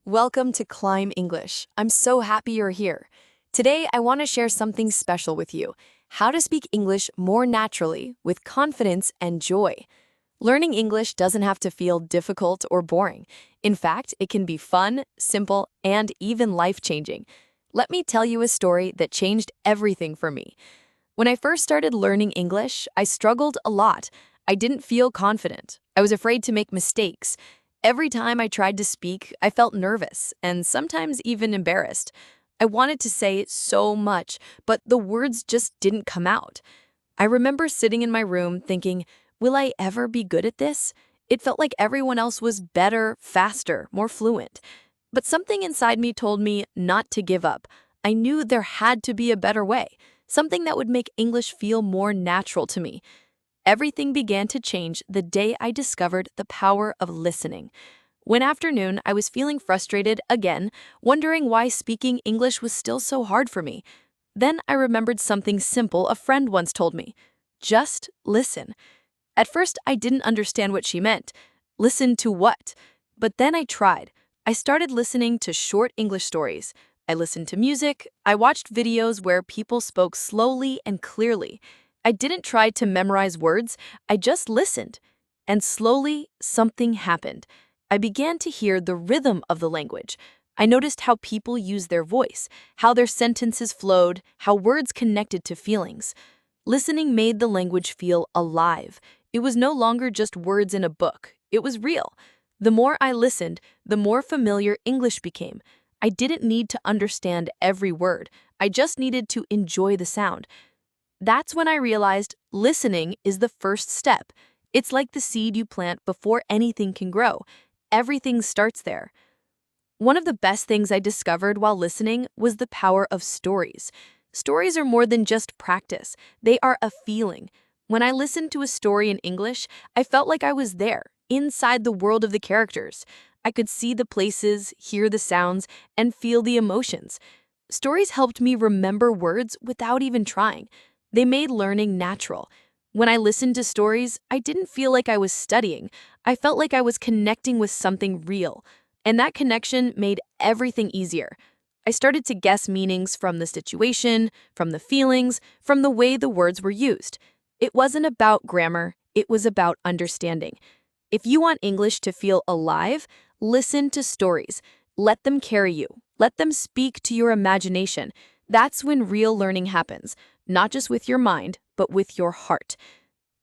Welcome to Climb English. I'm so happy you're here. Today, I want to share something special with you: how to speak English more naturally, with confidence and joy. Learning English doesn't have to feel difficult or boring. In fact, it can be fun, simple, and even life-changing. Let me tell you a story that changed everything for me. When I first started learning English, I struggled a lot. I didn't feel confident. I was afraid to make mistakes. Every time I tried to speak, I felt nervous and sometimes even embarrassed. I wanted to say so much, but the words just didn't come out. I remember sitting in my room thinking, will I ever be good at this? It felt like everyone else was better, faster, more fluent. But something inside me told me not to give up. I knew there had to be a better way, something that would make English feel more natural to me. Everything began to change the day I discovered the power of listening. One afternoon, I was feeling frustrated again, wondering why speaking English was still so hard for me. Then I remembered something simple a friend once told me: just listen. At first, I didn't understand what she meant. Listen to what? But then I tried. I started listening to short English stories. I listened to music. I watched videos where people spoke slowly and clearly. I didn't try to memorize words, I just listened. And slowly, something happened. I began to hear the rhythm of the language. I noticed how people used their voice, how their sentences flowed, how words connected to feelings. Listening made the language feel alive. It was no longer just words in a book. It was real. The more I listened, the more familiar English became. I didn't need to understand every word. I just needed to enjoy the sound. That's when I realized listening is the first step. It's like the seed you plant before anything can grow. Everything starts there. One of the best things I discovered while listening was the power of stories. Stories are more than just practice. They are a feeling. When I listened to a story in English, I felt like I was there, inside the world of the characters. I could see the places, hear the sounds, and feel the emotions. Stories helped me remember words without even trying. They made learning natural. When I listened to stories, I didn't feel like I was studying. I felt like I was connecting with something real. And that connection made everything easier. I started to guess meanings from the situation, from the feelings, from the way the words were used. It wasn't about grammar, it was about understanding. If you want English to feel alive, listen to stories. Let them carry you. Let them speak to your imagination. That's when real learning happens, not just with your mind, but with your heart.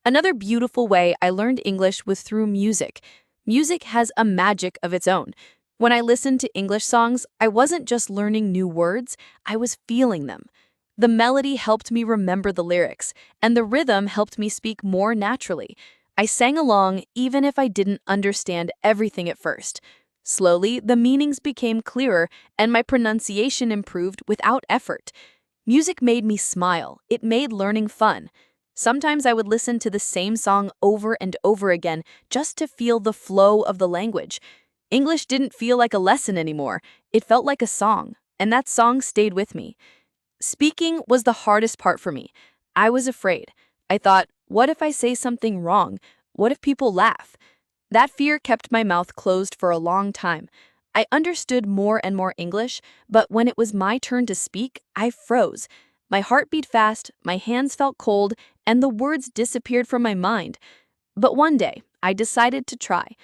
Another beautiful way I learned English was through music. Music has a magic of its own. When I listened to English songs, I wasn't just learning new words, I was feeling them. The melody helped me remember the lyrics, and the rhythm helped me speak more naturally. I sang along even if I didn't understand everything at first. Slowly, the meanings became clearer, and my pronunciation improved without effort. Music made me smile. It made learning fun. Sometimes I would listen to the same song over and over again just to feel the flow of the language. English didn't feel like a lesson anymore. It felt like a song, and that song stayed with me. Speaking was the hardest part for me. I was afraid. I thought, what if I say something wrong? What if people laugh? That fear kept my mouth closed for a long time. I understood more and more English, but when it was my turn to speak, I froze. My heart beat fast, my hands felt cold, and the words disappeared from my mind. But one day, I decided to try.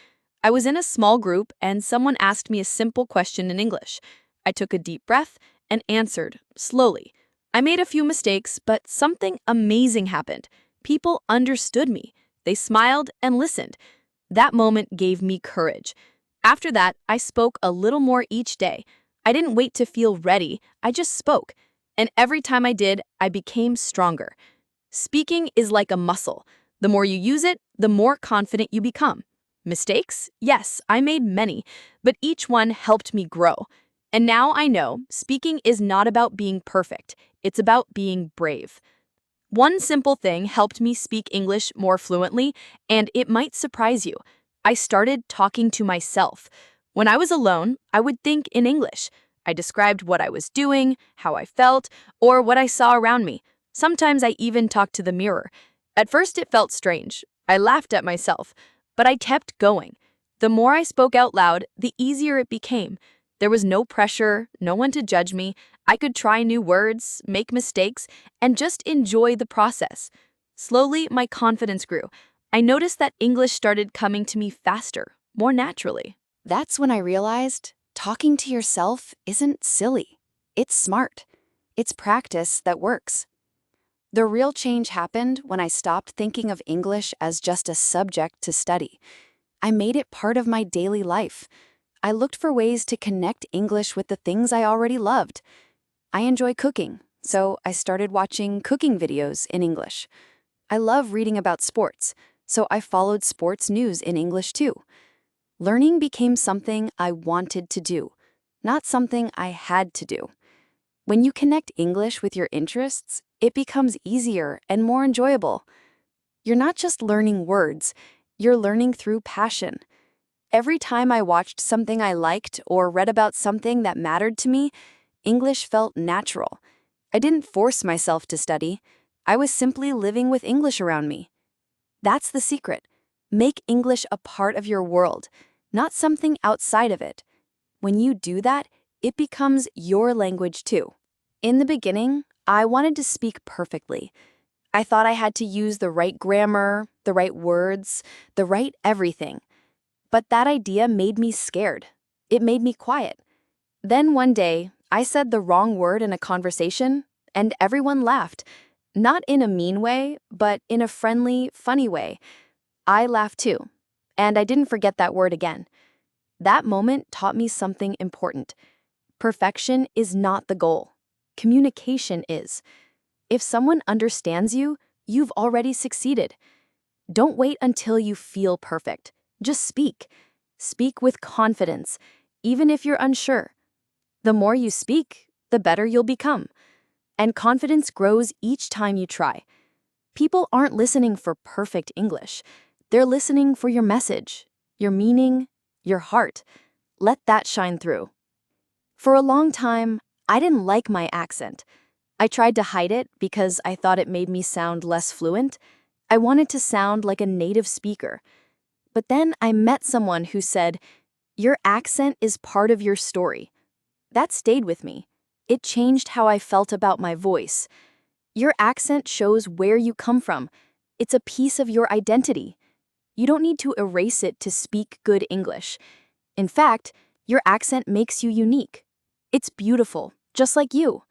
I was in a small group, and someone asked me a simple question in English. I took a deep breath and answered slowly. I made a few mistakes, but something amazing happened. People understood me. They smiled and listened. That moment gave me courage. After that, I spoke a little more each day. I didn't wait to feel ready, I just spoke. And every time I did, I became stronger. Speaking is like a muscle. The more you use it, the more confident you become. Mistakes? Yes, I made many, but each one helped me grow. And now I know speaking is not about being perfect. It's about being brave. One simple thing helped me speak English more fluently, and it might surprise you. I started talking to myself. When I was alone, I would think in English. I described what I was doing, how I felt, or what I saw around me. Sometimes I even talked to the mirror. At first it felt strange. I laughed at myself, but I kept going. The more I spoke out loud, the easier it became. There was no pressure, no one to judge me. I could try new words, make mistakes, and just enjoy the process. Slowly, my confidence grew. I noticed that English started coming to me faster, more naturally. That's when I realized talking to yourself isn't silly. It's smart. It's practice that works. The real change happened when I stopped thinking of English as just a subject to study. I made it part of my daily life. I looked for ways to connect English with the things I already loved. I enjoy cooking, so I started watching cooking videos in English. I love reading about sports, so I followed sports news in English too. Learning became something I wanted to do, not something I had to do. When you connect English with your interests, it becomes easier and more enjoyable. You're not just learning words, you're learning through passion. Every time I watched something I liked or read about something that mattered to me, English felt natural. I didn't force myself to study. I was simply living with English around me. That's the secret. Make English a part of your world, not something outside of it. When you do that, it becomes your language too. In the beginning, I wanted to speak perfectly. I thought I had to use the right grammar, the right words, the right everything. But that idea made me scared. It made me quiet. Then one day, I said the wrong word in a conversation, and everyone laughed. Not in a mean way, but in a friendly, funny way. I laughed too, and I didn't forget that word again. That moment taught me something important. Perfection is not the goal. Communication is. If someone understands you, you've already succeeded. Don't wait until you feel perfect. Just speak. Speak with confidence, even if you're unsure. The more you speak, the better you'll become. And confidence grows each time you try. People aren't listening for perfect English. They're listening for your message, your meaning, your heart. Let that shine through. For a long time, I didn't like my accent. I tried to hide it because I thought it made me sound less fluent. I wanted to sound like a native speaker. But then I met someone who said, "Your accent is part of your story." That stayed with me. It changed how I felt about my voice. Your accent shows where you come from. It's a piece of your identity. You don't need to erase it to speak good English. In fact, your accent makes you unique. It's beautiful, just like you.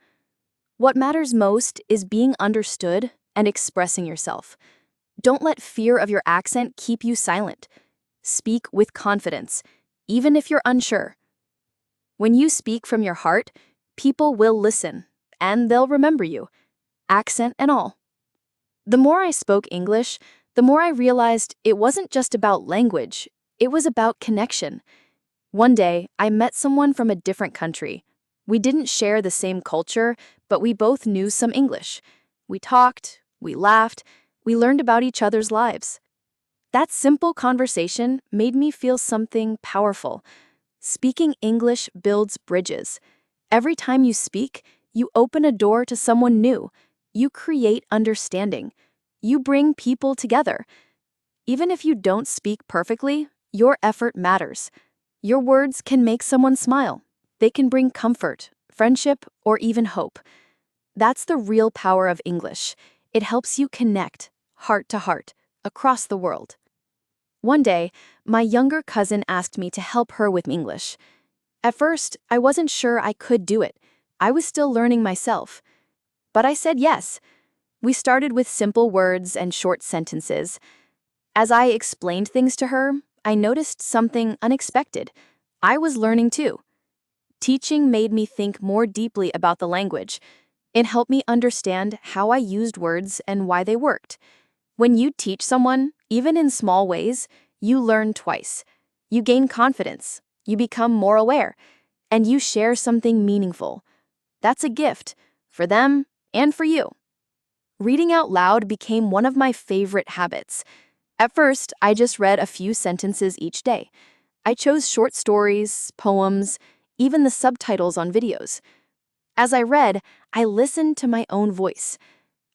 What matters most is being understood and expressing yourself. Don't let fear of your accent keep you silent. Speak with confidence, even if you're unsure. When you speak from your heart, people will listen, and they'll remember you, accent and all. The more I spoke English, the more I realized it wasn't just about language, it was about connection. One day, I met someone from a different country. We didn't share the same culture, but we both knew some English. We talked, we laughed, we learned about each other's lives. That simple conversation made me feel something powerful. Speaking English builds bridges. Every time you speak, you open a door to someone new. You create understanding. You bring people together. Even if you don't speak perfectly, your effort matters. Your words can make someone smile. They can bring comfort, friendship, or even hope. That's the real power of English. It helps you connect, heart to heart, across the world. One day, my younger cousin asked me to help her with English. At first, I wasn't sure I could do it. I was still learning myself. But I said yes. We started with simple words and short sentences. As I explained things to her, I noticed something unexpected. I was learning too. Teaching made me think more deeply about the language. It helped me understand how I used words and why they worked. When you teach someone, even in small ways, you learn twice. You gain confidence, you become more aware, and you share something meaningful. That's a gift, for them and for you. Reading out loud became one of my favorite habits. At first, I just read a few sentences each day. I chose short stories, poems, even the subtitles on videos. As I read, I listened to my own voice.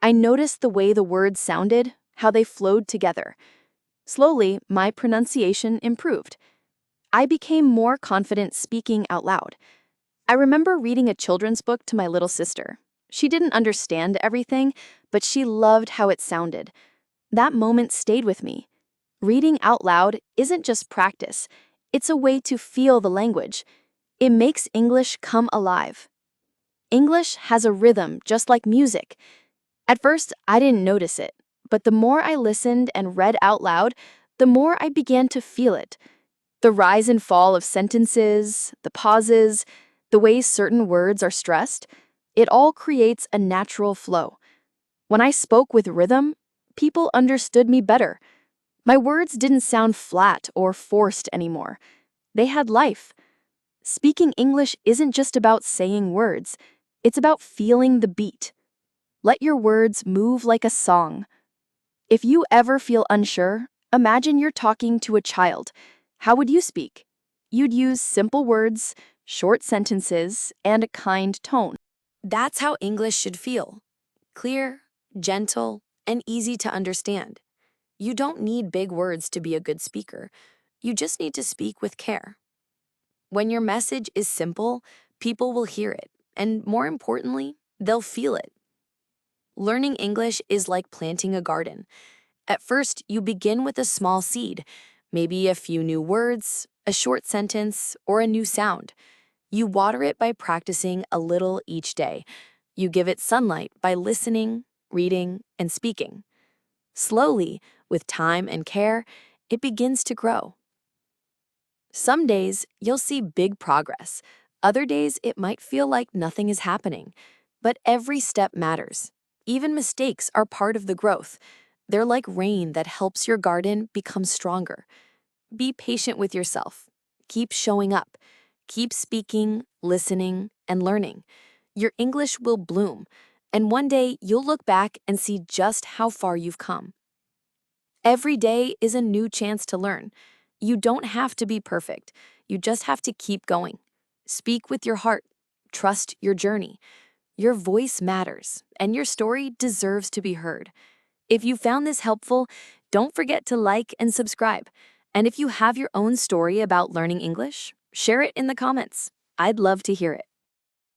I noticed the way the words sounded, how they flowed together. Slowly, my pronunciation improved. I became more confident speaking out loud. I remember reading a children's book to my little sister. She didn't understand everything, but she loved how it sounded. That moment stayed with me. Reading out loud isn't just practice, it's a way to feel the language. It makes English come alive. English has a rhythm just like music. At first, I didn't notice it, but the more I listened and read out loud, the more I began to feel it. The rise and fall of sentences, the pauses, the ways certain words are stressed, it all creates a natural flow. When I spoke with rhythm, people understood me better. My words didn't sound flat or forced anymore. They had life. Speaking English isn't just about saying words, it's about feeling the beat. Let your words move like a song. If you ever feel unsure, imagine you're talking to a child. How would you speak? You'd use simple words, short sentences, and a kind tone. That's how English should feel. Clear, gentle, and easy to understand. You don't need big words to be a good speaker. You just need to speak with care. When your message is simple, people will hear it, and more importantly, they'll feel it. Learning English is like planting a garden. At first, you begin with a small seed, maybe a few new words, a short sentence, or a new sound. You water it by practicing a little each day. You give it sunlight by listening, reading, and speaking. Slowly, with time and care, it begins to grow. Some days, you'll see big progress. Other days, it might feel like nothing is happening. But every step matters. Even mistakes are part of the growth. They're like rain that helps your garden become stronger. Be patient with yourself. Keep showing up. Keep speaking, listening, and learning. Your English will bloom, and one day you'll look back and see just how far you've come. Every day is a new chance to learn. You don't have to be perfect. You just have to keep going. Speak with your heart. Trust your journey. Your voice matters, and your story deserves to be heard. If you found this helpful, don't forget to like and subscribe. And if you have your own story about learning English, share it in the comments. I'd love to hear it.